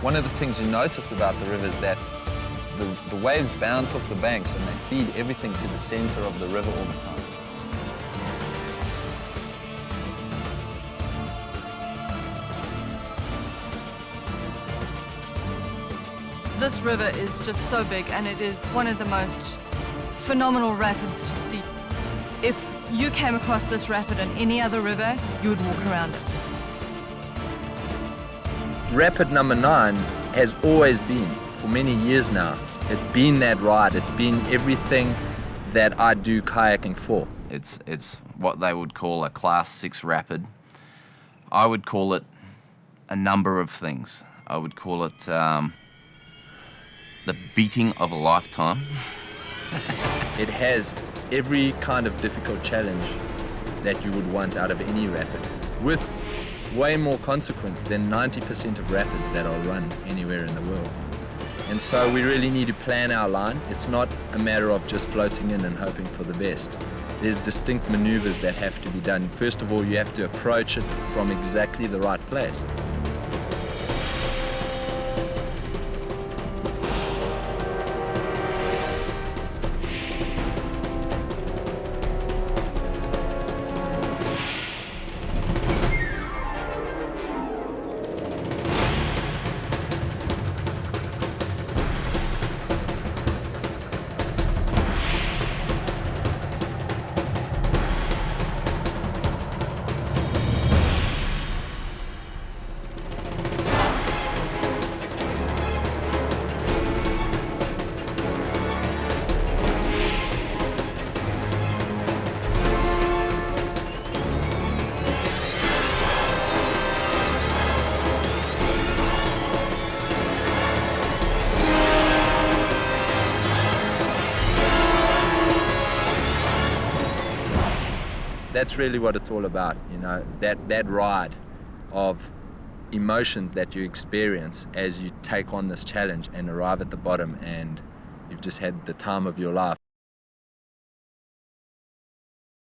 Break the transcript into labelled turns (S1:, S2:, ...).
S1: One of the things you notice about the river is that the waves bounce off the banks and they feed everything to the center of the river all the time.
S2: This river is just so big, and it is one of the most phenomenal rapids to see. If you came across this rapid in any other river, you would walk around it.
S3: Rapid number 9 has always been, for many years now, it's been that ride, it's been everything that I do kayaking for.
S4: It's what they would call a Class 6 rapid. I would call it a number of things. I would call it the beating of a lifetime.
S3: It has every kind of difficult challenge that you would want out of any rapid, with way more consequence than 90% of rapids that are run anywhere in the world. And so we really need to plan our line. It's not a matter of just floating in and hoping for the best. There's distinct maneuvers that have to be done. First of all, you have to approach it from exactly the right place. That's really what it's all about, you know, that ride of emotions that you experience as you take on this challenge and arrive at the bottom, and you've just had the time of your life.